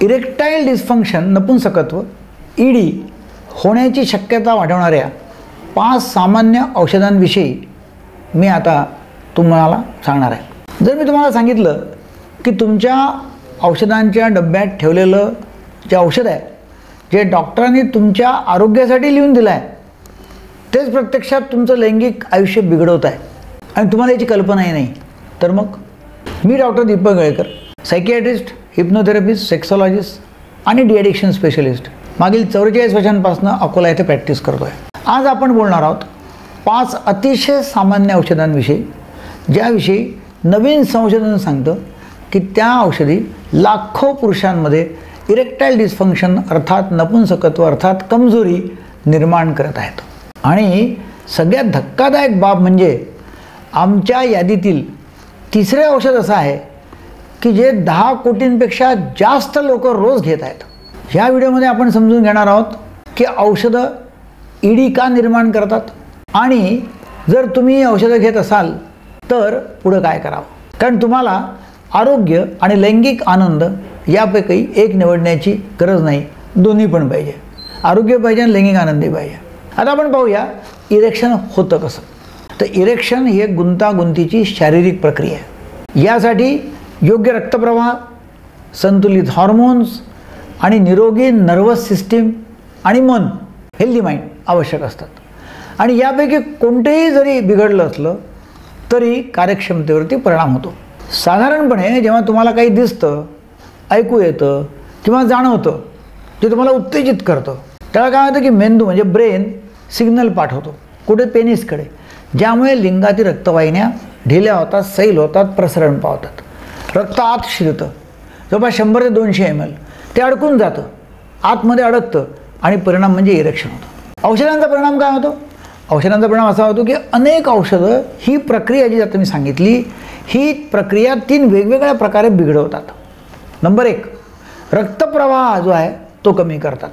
Erectile dysfunction नपुंसकत्व ED होण्याची शक्यता वाढवणाऱ्या 5 सामान्य औषधांविषयी मी आता तुम्हाला सांगणार आहे। जर मी तुम्हाला सांगितलं की तुमच्या औषधांच्या डब्यात ठेवलेलं जे औषध आहे जे डॉक्टरांनी तुमच्या आरोग्यासाठी लिहून दिलं आहे तेच प्रत्यक्षात तुमचं लैंगिक आयुष्य बिघडवत आहे आणि तुम्हाला याची कल्पनाही नाही, तर मग मी डॉक्टर दीपक गळेकर, सायकियाट्रिस्ट, हिप्नोथेरपिस्ट, सेक्सॉलॉजिस्ट आणि डिॲडिक्शन स्पेशलिस्ट मागील 44 वर्षांपासून अकोला येथे प्रॅक्टिस करतो आहे। आज आपण बोलणार आहोत 5 अतिशय सामान्य औषधांविषयी ज्याविषयी नवीन संशोधन सांगतं की त्या औषधी लाखो पुरुषांमध्ये इरेक्टाईल डिस्फंक्शन अर्थात नपुंसकत्व अर्थात कमजोरी निर्माण करत आहेत। आणि सगळ्यात धक्कादायक बाब म्हणजे आमच्या यादीतील तिसरे औषध असं आहे की जे 10 कोटींपेक्षा जास्त लोक रोज घेत आहेत। ह्या व्हिडिओमध्ये आपण समजून घेणार आहोत की औषधं ईडी का निर्माण करतात आणि जर तुम्ही ही औषधं घेत असाल तर पुढं काय करावं, कारण तुम्हाला आरोग्य आणि लैंगिक आनंद यापैकी एक निवडण्याची गरज नाही, दोन्ही पण पाहिजे, आरोग्य पाहिजे आणि लैंगिक आनंदही पाहिजे। आता आपण पाहूया इरेक्शन होतं कसं। तर इरेक्शन ही एक गुंतागुंतीची शारीरिक प्रक्रिया आहे। यासाठी योग्य रक्तप्रवाह, संतुलित हॉर्मोन्स आणि निरोगी नर्वस सिस्टीम आणि मन हेल्दी माइंड आवश्यक असतात आणि यापैकी कोणतेही जरी बिघडलं असलं तरी कार्यक्षमतेवरती परिणाम होतो। साधारणपणे जेव्हा तुम्हाला काही दिसतं, ऐकू येतं किंवा जाणवतं जे तुम्हाला उत्तेजित करतं त्याला काय होतं की मेंदू म्हणजे ब्रेन सिग्नल पाठवतो कुठे पेनिसकडे, ज्यामुळे लिंगातील रक्तवाहिन्या ढिल्या होतात, सैल होतात, प्रसरण पावतात, रक्त आत शिरतं जवळपास 100 ते 200 ml, ते अडकून जातं, आतमध्ये अडकतं आणि परिणाम म्हणजे इरेक्शन होतं। औषधांचा परिणाम काय होतो? औषधांचा परिणाम असा होतो की अनेक औषधं ही प्रक्रिया जी आता मी सांगितली ही प्रक्रिया 3 वेगवेगळ्या प्रकारे बिघडवतात। नंबर 1, रक्तप्रवाह जो आहे तो कमी करतात,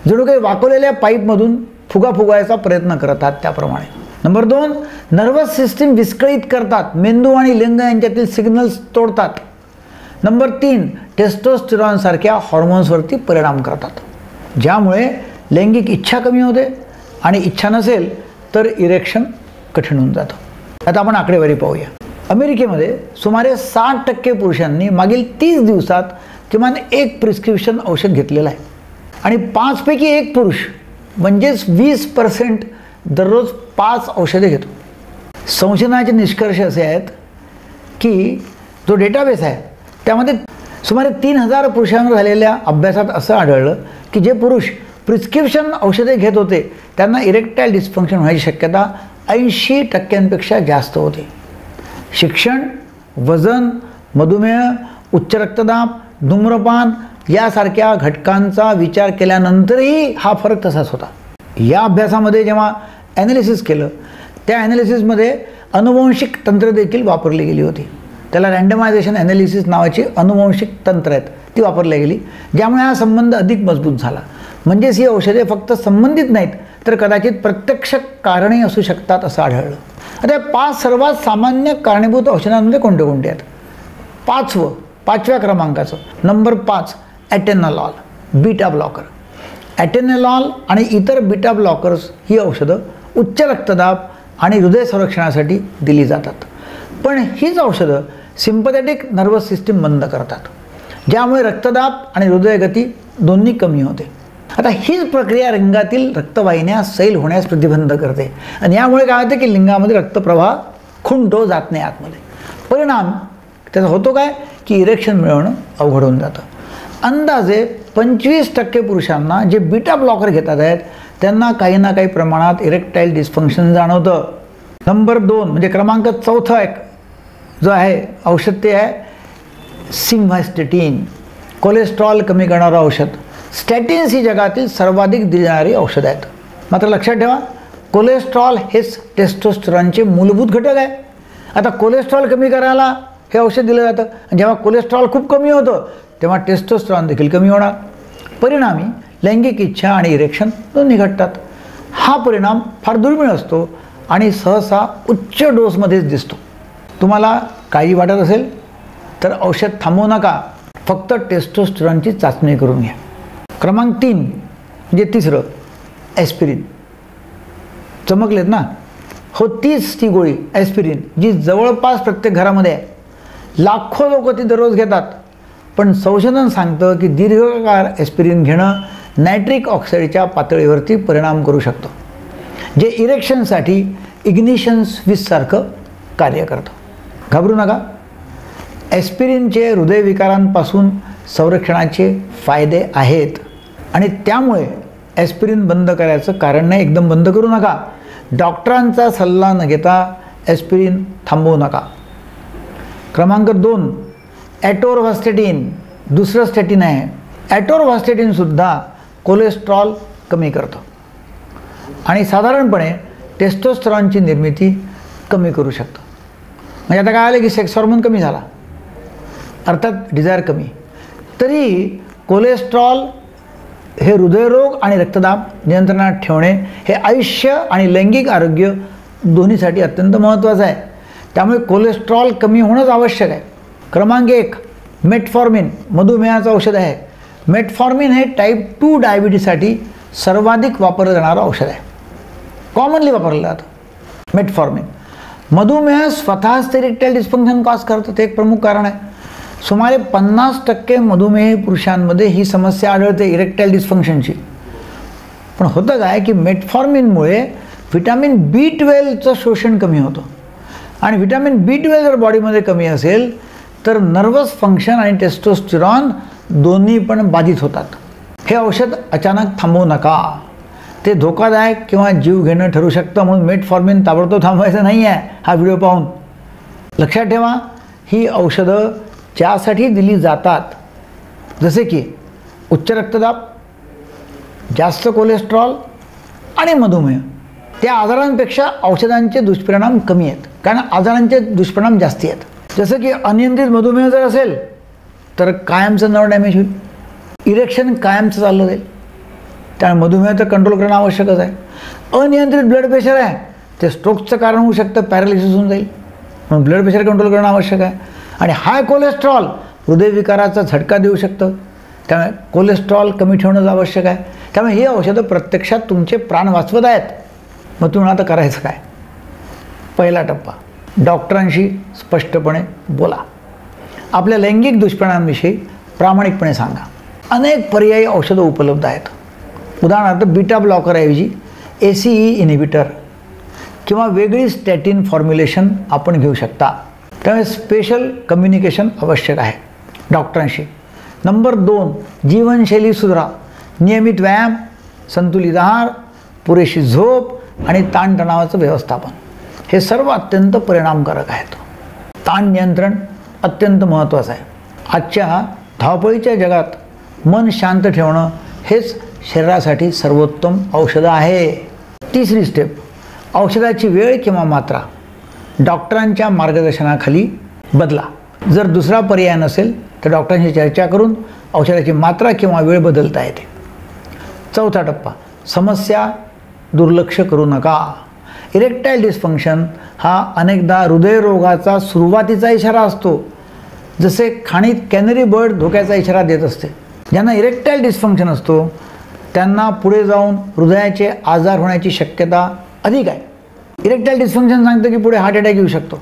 जणू काही वाकवलेल्या पाईपमधून फुगा फुगवायचा प्रयत्न करतात त्याप्रमाणे। नंबर 2, नर्वस सिस्टीम विस्कळीत करतात, मेंदू आणि लिंग यांच्यातील सिग्नल्स तोडतात। नंबर 3, टेस्टोस्टेरॉन सारख्या हॉर्मोन्सवरती परिणाम करतात, ज्यामुळे लैंगिक इच्छा कमी होते आणि इच्छा नसेल तर इरेक्शन कठीण होऊन जातं। आता आपण आकडेवारी पाहूया। अमेरिकेमध्ये सुमारे 60% पुरुषांनी मागील 30 दिवसात किमान एक प्रिस्क्रिप्शन औषध घेतलेलं आहे आणि 5 पैकी 1 पुरुष म्हणजेच 20% दररोज 5 औषधे घेतो। संशोधनाचे निष्कर्ष असे आहेत की जो डेटाबेस आहे त्यामध्ये सुमारे 3000 पुरुषांवर झालेल्या अभ्यासात असं आढळलं की जे पुरुष प्रिस्क्रिप्शन औषधे घेत होते त्यांना इरेक्टाईल डिस्फंक्शन होण्याची शक्यता 80% जास्त होती। शिक्षण, वजन, मधुमेह, उच्च रक्तदाब, धूम्रपान यासारख्या घटकांचा विचार केल्यानंतरही हा फरक तसाच होता। या अभ्यासामध्ये जेव्हा ॲनालिसिस केलं त्या ॲनालिसिसमध्ये अनुवंशिक तंत्र देखील वापरली गेली होती, त्याला रँडमायझेशन ॲनालिसिस नावाची अनुवंशिक तंत्र आहेत ती वापरली गेली, ज्यामुळे हा संबंध अधिक मजबूत झाला। म्हणजेच ही औषधे फक्त संबंधित नाहीत तर कदाचित प्रत्यक्ष कारणही असू शकतात असं आढळलं। आता 5 सर्वात सामान्य कारणीभूत औषधांमध्ये कोणते कोणते आहेत? 5व्या क्रमांकाचं नंबर 5 ॲटेनॉल, बीटा ब्लॉकर। ॲटेनॉल आणि इतर बीटा ब्लॉकर्स ही औषधं उच्च रक्तदाब आणि हृदय संरक्षणासाठी दिली जातात, पण हीच औषधं सिम्पथेटिक नर्वस सिस्टीम बंद करतात, ज्यामुळे रक्तदाब आणि हृदयगती दोन्ही कमी होते। आता हीच प्रक्रिया लिंगातील रक्तवाहिन्या सैल होण्यास प्रतिबंध करते आणि यामुळे काय होते की लिंगामध्ये रक्तप्रवाह खुंटो जात नाही आतमध्ये। परिणाम त्याचा होतो काय की इरेक्शन मिळवणं अवघड होऊन जातं। अंदाजे 25% पुरुषांना जे बीटा ब्लॉकर घेतात आहेत त्यांना काही ना काही प्रमाणात इरेक्टाईल डिस्फंक्शन जाणवतं। नंबर 2 म्हणजे क्रमांक 4 जो आहे औषध ते आहे सिम्व्हास्टेटिन, कोलेस्ट्रॉल कमी करणारं औषध। स्टॅटिन्स ही जगातील सर्वाधिक दिली जाणारी औषध आहेत, मात्र लक्षात ठेवा कोलेस्ट्रॉल हेच टेस्टोस्टेरॉनचे मूलभूत घटक आहे। आता कोलेस्ट्रॉल कमी करायला हे औषध दिलं जातं आणि जेव्हा कोलेस्ट्रॉल खूप कमी होतं तेव्हा टेस्टोस्टेरॉन देखील कमी होणार, परिणामी लैंगिक इच्छा आणि इरेक्शन दोन्ही घटतात। हा परिणाम फार दुर्मिळ असतो आणि सहसा उच्च डोसमध्येच दिसतो। तुम्हाला काही वाटत असेल तर औषध थांबवू नका, फक्त टेस्टोस्टेरॉनची चाचणी करून घ्या. क्रमांक 3 म्हणजे तिसरं, ॲस्पिरिन. चमकलेत ना? हो, तीच ती गोळी ॲस्पिरिन जी जवळपास प्रत्येक घरामध्ये आहे. लाखो लोक ती दररोज घेतात. पण संशोधन सांगतं की दीर्घकाळ ॲस्पिरिन घेणं नायट्रिक ऑक्साईडच्या पातळीवरती परिणाम करू शकतो, जे इरेक्शनसाठी इग्निशन स्विचसारखं कार्य करतं. घाबरू नका. ॲस्पिरिनचे हृदयविकारांपासून संरक्षणाचे फायदे आहेत आणि त्यामुळे ॲस्पिरिन बंद करायचं कारण नाही. एकदम बंद करू नका. डॉक्टरांचा सल्ला न घेता ॲस्पिरिन थांबवू नका. क्रमांक 2, ॲटोरव्हास्टेटिन. दुसरं स्टॅटिन आहे. ॲटोरव्हास्टेटिनसुद्धा कोलेस्ट्रॉल कमी करतं आणि साधारणपणे टेस्टोस्टेरॉनची निर्मिती कमी करू शकतं. म्हणजे आता काय आलं की सेक्स हॉर्मोन कमी झाला, अर्थात डिझायर कमी. तरी कोलेस्ट्रॉल हे हृदयरोग आणि रक्तदाब नियंत्रणात ठेवणे हे आयुष्य आणि लैंगिक आरोग्य दोन्हीसाठी अत्यंत महत्त्वाचं आहे. त्यामुळे कोलेस्ट्रॉल कमी होणंच आवश्यक आहे. क्रमांक 1, मेटफॉर्मिन. मधुमेहाचं औषध आहे. मेटफॉर्मिन हे टाईप 2 डायबिटीजसाठी सर्वाधिक वापरलं जाणारं औषध आहे. कॉमनली वापरलं जातं मेटफॉर्मिन. मधुमेह स्वतःच ते इरेक्टाईल डिस्फंक्शन कॉज करतं, ते एक प्रमुख कारण आहे. सुमारे 50% मधुमेही पुरुषांमध्ये ही समस्या आढळते, इरेक्टाईल डिस्फंक्शनची. पण होतं काय की मेटफॉर्मिनमुळे व्हिटॅमिन B12चं शोषण कमी होतं आणि व्हिटॅमिन B12 जर बॉडीमध्ये कमी असेल तर नर्वस फंक्शन आणि टेस्टोस्टेरॉन दोन्ही पण बाधित होतात. हे औषध अचानक थांबवू नका. ते धोकादायक किंवा जीव घेणं ठरू शकतं. म्हणून मेटफॉर्मिन ताबडतोब थांबवायचं नाही आहे हा व्हिडिओ पाहून. लक्षात ठेवा, ही औषधं ज्यासाठी दिली जातात, जसे की उच्च रक्तदाब, जास्त कोलेस्ट्रॉल आणि मधुमेह, त्या आजारांपेक्षा औषधांचे दुष्परिणाम कमी आहेत. कारण आजारांचे दुष्परिणाम जास्ती आहेत. जसं की अनियंत्रित मधुमेह जर असेल तर कायमचं नर्व डॅमेज होईल, इरेक्शन कायमचं चाललं जाईल. त्यामुळे मधुमेह तर कंट्रोल करणं आवश्यकच आहे. अनियंत्रित ब्लड प्रेशर आहे, ते स्ट्रोकचं कारण होऊ शकतं, पॅरालिसिस होऊन जाईल. म्हणून ब्लड प्रेशर कंट्रोल करणं आवश्यक आहे. आणि हाय कोलेस्ट्रॉल हृदयविकाराचा झटका देऊ शकतं. त्यामुळे कोलेस्ट्रॉल कमी ठेवणं आवश्यक आहे. त्यामुळे ही औषधं प्रत्यक्षात तुमचे प्राण वाचवत आहेत. मग तुम्ही आता करायचं काय? पहिला टप्पा, डॉक्टरांशी स्पष्टपणे बोला. आपल्या लैंगिक दुष्परिणामांविषयी प्रामाणिकपणे सांगा. अनेक पर्यायी औषधं उपलब्ध आहेत. उदाहरणार्थ बीटा ब्लॉकरऐवजी ACE इनिबिटर किंवा वेगळी स्टॅटिन फॉर्म्युलेशन आपण घेऊ शकता. त्यामुळे स्पेशल कम्युनिकेशन आवश्यक आहे डॉक्टरांशी. नंबर 2, जीवनशैली सुधारा. नियमित व्यायाम, संतुलित आहार, पुरेशी झोप आणि ताणतणावाचं व्यवस्थापन हे सर्व अत्यंत परिणामकारक आहेत. ताण नियंत्रण अत्यंत महत्त्वाचं आहे. आजच्या धावपळीच्या जगात मन शांत ठेवणं हेच शरीरासाठी सर्वोत्तम औषधं आहे. तिसरी स्टेप, औषधाची वेळ किंवा मात्रा डॉक्टरांच्या मार्गदर्शनाखाली बदला. जर दुसरा पर्याय नसेल तर डॉक्टरांशी चर्चा करून औषधाची मात्रा किंवा वेळ बदलता येते. चौथा टप्पा, समस्या दुर्लक्ष करू नका. इरेक्टाईल डिस्फंक्शन हा अनेकदा हृदयरोगाचा सुरुवातीचा इशारा असतो. जसे खाणीत कॅनरी बर्ड धोक्याचा इशारा देत असते. ज्यांना इरेक्टाईल डिस्फंक्शन असतो त्यांना पुढे जाऊन हृदयाचे आजार होण्याची शक्यता अधिक आहे. इरेक्टाईल डिस्फंक्शन सांगतं की पुढे हार्ट अटॅक येऊ शकतो.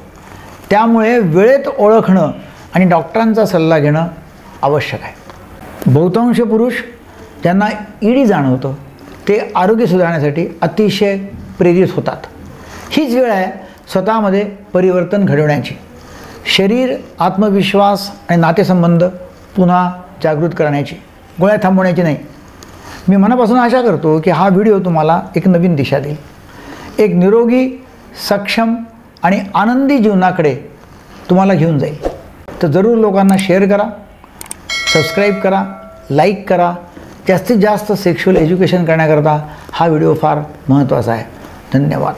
त्यामुळे वेळेत ओळखणं आणि डॉक्टरांचा सल्ला घेणं आवश्यक आहे. बहुतांश पुरुष ज्यांना ED जाणवतं ते आरोग्य सुधारण्यासाठी अतिशय प्रेरित होतात. हीच वेळ आहे स्वतःमध्ये परिवर्तन घडवण्याची. शरीर, आत्मविश्वास आणि नातेसंबंध पुन्हा जागृत करण्याची, गोळ्या थांबवण्याची नाही. मी मनापासून आशा करतो की हा व्हिडिओ तुम्हाला एक नवीन दिशा देईल. एक निरोगी, सक्षम आणि आनंदी जीवनाकडे तुम्हाला घेऊन जाईल. तर जरूर लोकांना शेअर करा, सबस्क्राईब करा, लाईक करा. जास्तीत जास्त सेक्शुअल एज्युकेशन करण्याकरता हा व्हिडिओ फार महत्त्वाचा आहे. धन्यवाद.